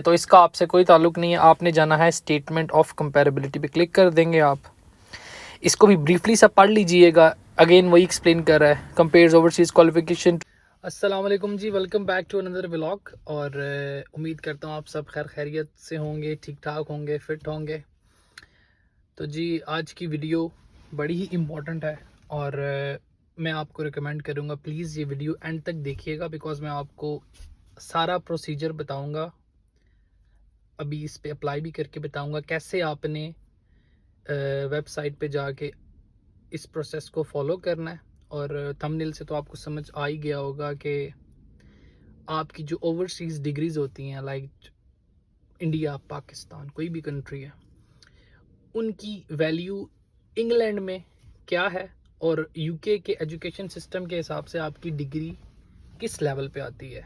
तो इसका आपसे कोई ताल्लुक नहीं है। आपने जाना है स्टेटमेंट ऑफ कंपैरेबिलिटी पे क्लिक कर देंगे आप। इसको भी ब्रीफली सा पढ़ लीजिएगा। अगेन वही एक्सप्लेन कर रहा है, कंपेयर्स ओवरसीज क्वालिफिकेशन। अस्सलाम वालेकुम जी, welcome back to another vlog. और उम्मीद करता हूँ आप सब खैर खैरियत से होंगे, ठीक ठाक होंगे, फिट होंगे। तो जी आज की वीडियो बड़ी ही इम्पोर्टेंट है और मैं आपको रिकमेंड करूँगा प्लीज़ ये वीडियो एंड तक देखिएगा, बिकॉज़ मैं आपको सारा प्रोसीजर बताऊँगा। अभी इस पे अप्लाई भी करके बताऊँगा कैसे आपने वेबसाइट पे जाके इस प्रोसेस को फॉलो करना है। और थंबनेल से तो आपको समझ आ ही गया होगा कि आपकी जो ओवरसीज़ डिग्रीज़ होती हैं, लाइक इंडिया, पाकिस्तान, कोई भी कंट्री है, उनकी वैल्यू इंग्लैंड में क्या है और यूके के एजुकेशन सिस्टम के हिसाब से आपकी डिग्री किस लेवल पे आती है।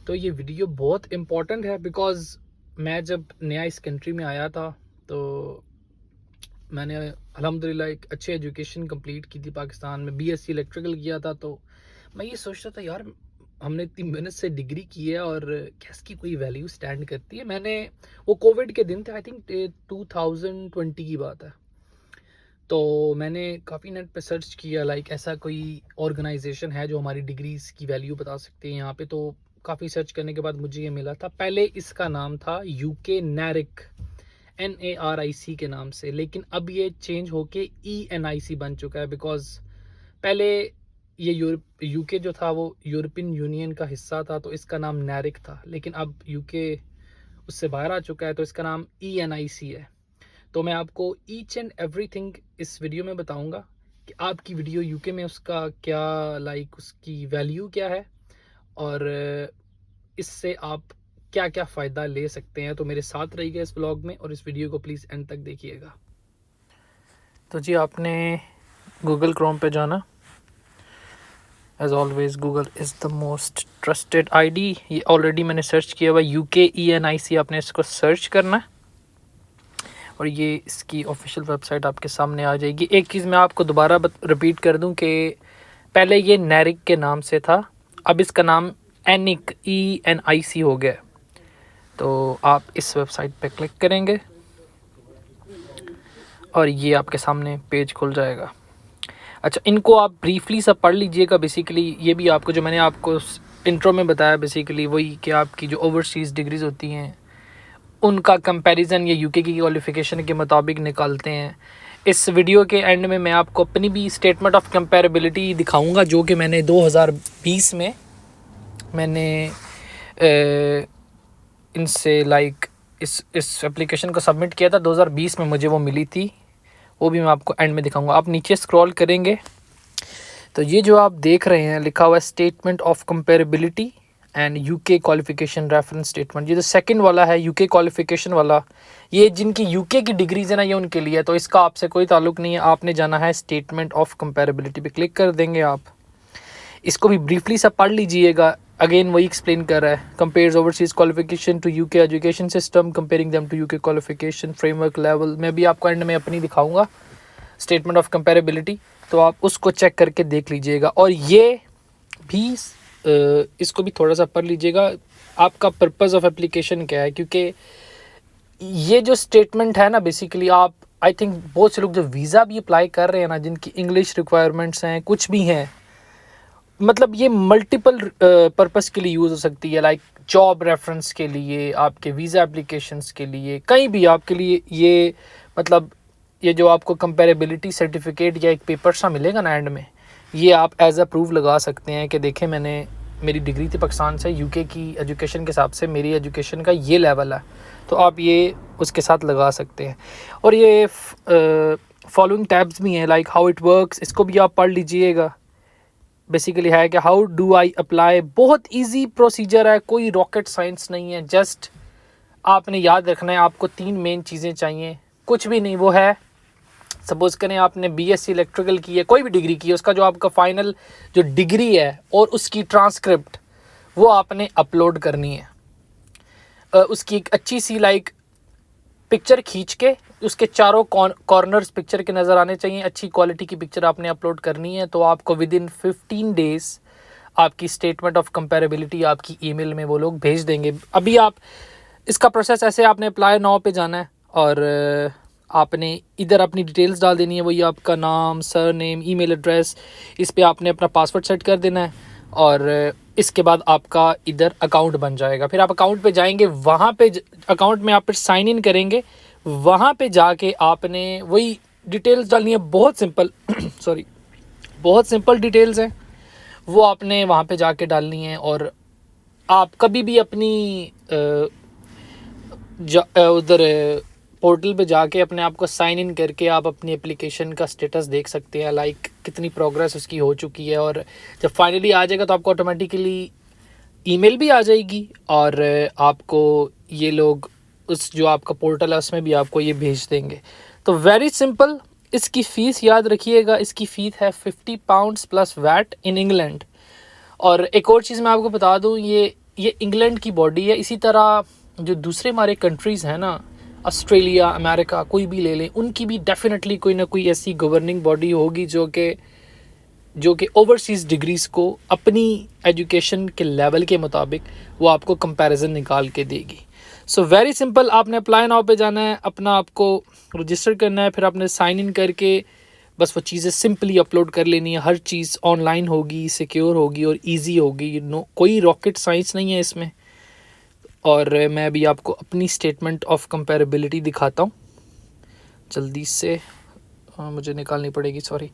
तो ये वीडियो बहुत इम्पॉर्टेंट है, बिकॉज़ मैं जब नया इस कंट्री में आया था तो मैंने अल्हम्दुलिल्लाह एक अच्छी एजुकेशन कंप्लीट की थी पाकिस्तान में। बीएससी इलेक्ट्रिकल किया था। तो मैं ये सोचता था यार हमने इतनी मेहनत से डिग्री की है और क्या इसकी कोई वैल्यू स्टैंड करती है। मैंने वो कोविड के दिन थे, आई थिंक 2020 की बात है। तो मैंने काफ़ी नेट पे सर्च किया, लाइक ऐसा कोई ऑर्गेनाइजेशन है जो हमारी डिग्रीज की वैल्यू बता सकती है यहाँ पे। तो काफ़ी सर्च करने के बाद मुझे ये मिला था। पहले इसका नाम था यूके नैरिक, NARIC के नाम से, लेकिन अब ये चेंज होके ENIC बन चुका है। बिकॉज पहले ये यूके जो था वो यूरोपियन यूनियन का हिस्सा था, तो इसका नाम नैरिक था, लेकिन अब यूके उससे बाहर आ चुका है तो इसका नाम ENIC है। तो मैं आपको ईच एंड एवरीथिंग इस वीडियो में बताऊंगा कि आपकी वीडियो यूके में उसका क्या, लाइक उसकी वैल्यू क्या है और इससे आप क्या क्या फ़ायदा ले सकते हैं। तो मेरे साथ रहिएगा इस व्लॉग में और इस वीडियो को प्लीज़ एंड तक देखिएगा। तो जी आपने गूगल क्रोम पे जाना। As always Google is the most trusted ID. ये ऑलरेडी मैंने सर्च किया हुआ यूके ENIC, आपने इसको सर्च करना है और ये इसकी ऑफिशियल वेबसाइट आपके सामने आ जाएगी। एक चीज़ मैं आपको दोबारा रिपीट कर दूं कि पहले ये नैरिक के नाम से था, अब इसका नाम एनिक ENIC हो गया। तो आप इस वेबसाइट पे क्लिक करेंगे और ये आपके सामने पेज खुल जाएगा। अच्छा, इनको आप ब्रीफली सा पढ़ लीजिएगा। बेसिकली ये भी आपको जो मैंने आपको इंट्रो में बताया, बेसिकली वही कि आपकी जो ओवरसीज़ डिग्रीज़ होती हैं उनका कंपैरिजन ये यूके की क्वालिफ़िकेशन के मुताबिक निकालते हैं। इस वीडियो के एंड में मैं आपको अपनी भी स्टेटमेंट ऑफ कंपैरेबिलिटी दिखाऊंगा, जो कि मैंने 2020 में मैंने इनसे लाइक इस एप्लीकेशन को सबमिट किया था। 2020 में मुझे वो मिली थी, वो भी मैं आपको एंड में दिखाऊंगा। आप नीचे स्क्रॉल करेंगे तो ये जो आप देख रहे हैं लिखा हुआ है statement of comparability and UK qualification reference statement. ये जो सेकंड वाला है यूके क्वालिफिकेशन वाला, ये जिनकी यूके की डिग्रीज है ना, ये उनके लिए है। तो इसका आपसे कोई ताल्लुक नहीं है। आपने जाना है स्टेटमेंट ऑफ कंपैरेबिलिटी पे क्लिक कर देंगे आप। इसको भी ब्रीफली सा पढ़ लीजिएगा। अगेन वही एक्सप्लेन कर रहा है, compares overseas qualification to UK education system, comparing them to UK qualification framework level. मैं भी आपको एंड में अपनी दिखाऊंगा स्टेटमेंट ऑफ कंपैरेबिलिटी, तो आप उसको चेक करके देख लीजिएगा। और ये भी इसको भी थोड़ा सा पढ़ लीजिएगा, आपका पर्पस ऑफ एप्लीकेशन क्या है। क्योंकि ये जो स्टेटमेंट है ना, बेसिकली आप आई थिंक बहुत से लोग जो वीज़ा भी अप्लाई कर रहे हैं ना, जिनकी इंग्लिश रिक्वायरमेंट्स हैं, कुछ भी हैं, मतलब ये मल्टीपल पर्पस के लिए यूज़ हो सकती है। लाइक जॉब रेफरेंस के लिए, आपके वीज़ा एप्लीकेशंस के लिए, कहीं भी आपके लिए ये, मतलब ये जो आपको कंपैरेबिलिटी सर्टिफिकेट या एक पेपर सा मिलेगा ना एंड में, ये आप एज अ प्रूफ लगा सकते हैं कि देखें मैंने, मेरी डिग्री थी पाकिस्तान से, यूके की एजुकेशन के हिसाब से मेरी एजुकेशन का ये लेवल है। तो आप ये उसके साथ लगा सकते हैं। और ये फॉलोइंग टैब्स भी हैं, लाइक हाउ इट वर्क्स, इसको भी आप पढ़ लीजिएगा। बेसिकली है कि हाउ डू आई अप्लाई, बहुत इजी प्रोसीजर है, कोई रॉकेट साइंस नहीं है। जस्ट आपने याद रखना है, आपको 3 मेन चीज़ें चाहिए, कुछ भी नहीं। वो है, सपोज़ करें आपने बीएससी इलेक्ट्रिकल की है, कोई भी डिग्री की है, उसका जो आपका फाइनल जो डिग्री है और उसकी ट्रांसक्रिप्ट वो आपने अपलोड करनी है। उसकी एक अच्छी सी लाइक पिक्चर खींच के उसके चारों कॉर्नर्स पिक्चर के नज़र आने चाहिए। अच्छी क्वालिटी की पिक्चर आपने अपलोड करनी है। तो आपको विद इन 15 डेज़ आपकी स्टेटमेंट ऑफ कंपैरेबिलिटी आपकी ईमेल में वो लोग भेज देंगे। अभी आप इसका प्रोसेस ऐसे, आपने अप्लाई नाउ पे जाना है और आपने इधर अपनी डिटेल्स डाल देनी है, वही आपका नाम, सर नेम, ईमेल एड्रेस, इस पे आपने अपना पासवर्ड सेट कर देना है और इसके बाद आपका इधर अकाउंट बन जाएगा। फिर आप अकाउंट पे जाएंगे, वहाँ पे अकाउंट में आप फिर साइन इन करेंगे, वहाँ पे जाके आपने वही डिटेल्स डालनी है, बहुत सिंपल सॉरी, बहुत सिंपल डिटेल्स हैं, वो आपने वहाँ पे जाके डालनी है। और आप कभी भी अपनी उधर पोर्टल पे जाके अपने आप को साइन इन करके आप अपनी एप्लीकेशन का स्टेटस देख सकते हैं, लाइक कितनी प्रोग्रेस उसकी हो चुकी है। और जब फाइनली आ जाएगा तो आपको ऑटोमेटिकली ईमेल भी आ जाएगी और आपको ये लोग उस जो आपका पोर्टल है उसमें भी आपको ये भेज देंगे। तो वेरी सिंपल। इसकी फ़ीस याद रखिएगा, इसकी फ़ीस है £50 प्लस वैट इन इंग्लैंड। और एक और चीज़ मैं आपको बता दूं, ये इंग्लैंड की बॉडी है। इसी तरह जो दूसरे हमारे कंट्रीज़ हैं ना, ऑस्ट्रेलिया, अमेरिका, कोई भी ले लें, उनकी भी डेफिनेटली कोई ना कोई ऐसी गवर्निंग बॉडी होगी जो कि ओवरसीज़ डिग्रीज़ को अपनी एजुकेशन के लेवल के मुताबिक वो आपको कंपैरिजन निकाल के देगी। सो वेरी सिंपल, आपने अप्लाई नाउ पे जाना है, अपना आपको रजिस्टर करना है, फिर आपने साइन इन करके बस वो चीज़ें सिंपली अपलोड कर लेनी है। हर चीज़ ऑनलाइन होगी, सिक्योर होगी और इजी होगी। नो, कोई रॉकेट साइंस नहीं है इसमें। और मैं अभी आपको अपनी स्टेटमेंट ऑफ कंपैरेबिलिटी दिखाता हूँ जल्दी से, मुझे निकालनी पड़ेगी, सॉरी।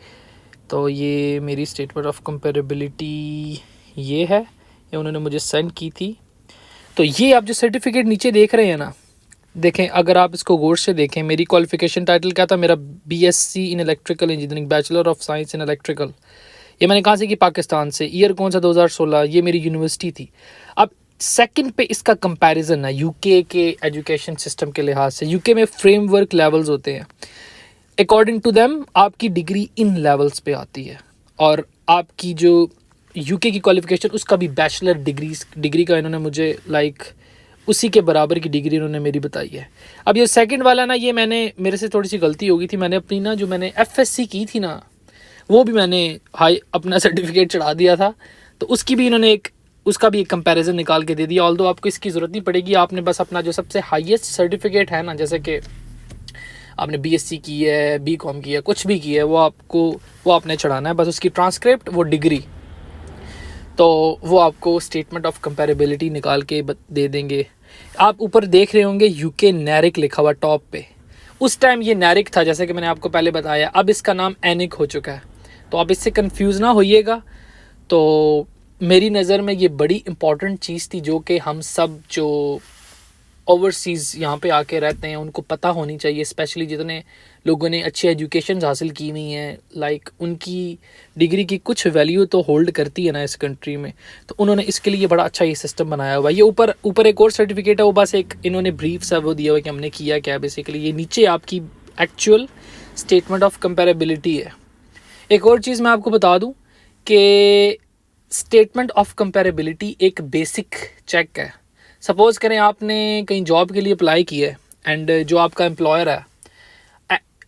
तो ये मेरी स्टेटमेंट ऑफ कंपैरेबिलिटी ये है, ये उन्होंने मुझे सेंड की थी। तो ये आप जो सर्टिफिकेट नीचे देख रहे हैं ना, देखें, अगर आप इसको गौर से देखें, मेरी क्वालिफिकेशन टाइटल क्या था, मेरा BSc in electrical engineering, bachelor of science in electrical. ये मैंने कहाँ से की? पाकिस्तान से। ईयर कौन सा? 2016। ये मेरी यूनिवर्सिटी थी। अब सेकंड पे इसका कंपैरिजन है यूके के एजुकेशन सिस्टम के लिहाज से। यूके में फ्रेमवर्क लेवल्स होते हैं, अकॉर्डिंग टू देम आपकी डिग्री इन लेवल्स पे आती है। और आपकी जो यूके की क्वालिफिकेशन, उसका भी बैचलर डिग्री का इन्होंने मुझे लाइक उसी के बराबर की डिग्री इन्होंने मेरी बताई है। अब ये सेकंड वाला ना, ये मेरे से थोड़ी सी गलती हो गई थी। मैंने अपनी ना, जो मैंने FSc की थी ना, वो भी मैंने अपना सर्टिफिकेट चढ़ा दिया था। तो उसकी भी इन्होंने उसका भी एक कंपैरिजन निकाल के दे दिया। ऑल्दो आपको इसकी ज़रूरत नहीं पड़ेगी, आपने बस अपना जो सबसे हाईएस्ट सर्टिफिकेट है ना, जैसे कि आपने BSc की है, BCom की है, कुछ भी की है, वो आपने चढ़ाना है, बस उसकी ट्रांसक्रिप्ट, वो डिग्री, तो वो आपको स्टेटमेंट ऑफ कंपैरेबिलिटी निकाल के दे देंगे। आप ऊपर देख रहे होंगे UK NARIC लिखा हुआ टॉप पे। उस टाइम ये NARIC था, जैसे कि मैंने आपको पहले बताया। अब इसका नाम ENIC हो चुका है, तो आप इससे कंफ्यूज ना होइएगा। तो मेरी नज़र में ये बड़ी इंपॉर्टेंट चीज़ थी, जो कि हम सब जो ओवरसीज़ यहाँ पे आके रहते हैं उनको पता होनी चाहिए। स्पेशली जितने लोगों ने अच्छी एजुकेशन हासिल की हुई हैं, लाइक उनकी डिग्री की कुछ वैल्यू तो होल्ड करती है ना इस कंट्री में। तो उन्होंने इसके लिए बड़ा अच्छा ये सिस्टम बनाया हुआ है। ये ऊपर एक और सर्टिफिकेट है, वो बस एक इन्होंने ब्रीफ सा वो दिया हुआ है कि हमने किया क्या बेसिकली। ये नीचे आपकी एक्चुअल स्टेटमेंट ऑफ कंपैरेबिलिटी है। एक और चीज़ मैं आपको बता दूँ कि स्टेटमेंट ऑफ कंपैरेबिलिटी एक बेसिक चेक है। सपोज़ करें आपने कहीं जॉब के लिए अप्लाई किया है एंड जो आपका एम्प्लॉयर है,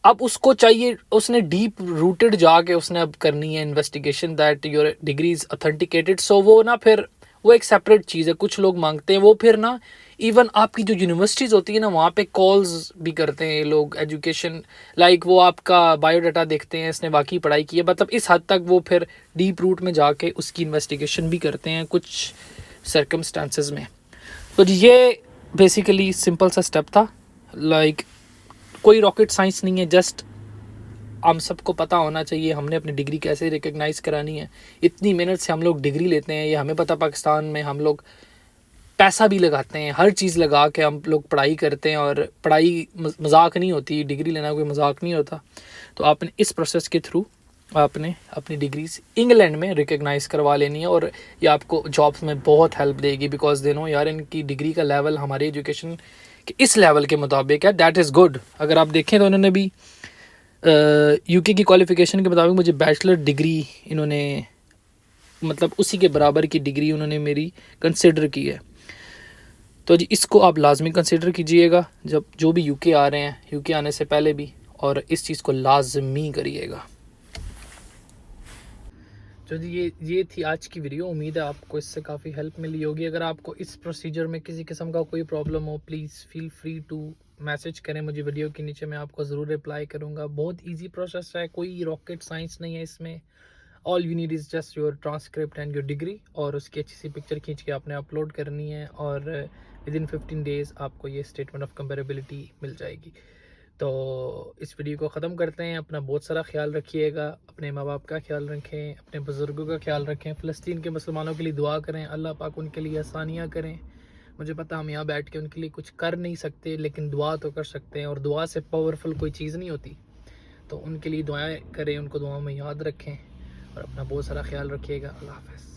अब उसको चाहिए, उसने डीप रूटेड जाके उसने अब करनी है investigation that your degree is authenticated. So वो ना, फिर वो एक सेपरेट चीज़ है। कुछ लोग मांगते हैं वो, फिर ना इवन आपकी जो यूनिवर्सिटीज़ होती है ना, वहाँ पे कॉल्स भी करते हैं लोग एजुकेशन, लाइक वो आपका बायोडाटा देखते हैं, इसने वाकई पढ़ाई की है, मतलब इस हद तक वो फिर डीप रूट में जाके उसकी इन्वेस्टिगेशन भी करते हैं कुछ सर्कमस्टांसेस में। तो ये बेसिकली सिंपल सा स्टेप था, लाइक कोई रॉकेट साइंस नहीं है। जस्ट हम सबको पता होना चाहिए हमने अपनी डिग्री कैसे रिकग्नाइज़ करानी है। इतनी मेहनत से हम लोग डिग्री लेते हैं, ये हमें पता। पाकिस्तान में हम लोग पैसा भी लगाते हैं, हर चीज़ लगा के हम लोग पढ़ाई करते हैं, और पढ़ाई मजाक नहीं होती, डिग्री लेना कोई मजाक नहीं होता। तो आपने इस प्रोसेस के थ्रू आपने अपनी डिग्रीज इंग्लैंड में रिकग्नाइज़ करवा लेनी है, और ये आपको जॉब्स में बहुत हेल्प देगी। बिकॉज दे नो यार, इनकी डिग्री का लेवल हमारी एजुकेशन के इस लेवल के मुताबिक है, दैट इज़ गुड। अगर आप देखें तो इन्होंने भी यूके की क्वालिफ़िकेशन के मुताबिक मुझे बैचलर डिग्री इन्होंने, मतलब उसी के बराबर की डिग्री उन्होंने मेरी कंसिडर की है। तो जी इसको आप लाजमी कंसिडर कीजिएगा जब जो भी यूके आ रहे हैं, यूके आने से पहले भी, और इस चीज़ को लाजमी करिएगा। तो ये थी आज की वीडियो। उम्मीद है आपको इससे काफ़ी हेल्प मिली होगी। अगर आपको इस प्रोसीजर में किसी किस्म का कोई प्रॉब्लम हो, please feel free to message करें मुझे वीडियो के नीचे, मैं आपको ज़रूर रिप्लाई करूँगा। बहुत इजी प्रोसेस है, कोई रॉकेट साइंस नहीं है इसमें। All you need is just your transcript and your degree, और उसकी अच्छी सी पिक्चर खींच के आपने अपलोड करनी है, और विद इन 15 डेज़ आपको ये स्टेटमेंट ऑफ कंपेरेबिलिटी मिल जाएगी। तो इस वीडियो को ख़त्म करते हैं। अपना बहुत सारा ख्याल रखिएगा, अपने माँ बाप का ख्याल रखें, अपने बुज़ुर्गों का ख्याल रखें, फ़लस्तीन के मुसलमानों के लिए दुआ करें, अल्लाह पाक उनके लिए आसानियाँ करें। मुझे पता हम यहाँ बैठ के उनके लिए कुछ कर नहीं सकते, लेकिन दुआ तो कर सकते हैं, और दुआ से पावरफुल कोई चीज़ नहीं होती। तो उनके लिए दुआएं करें, उनको दुआओं में याद रखें, और अपना बहुत सारा ख्याल रखिएगा। अल्लाह हाफ़िज़।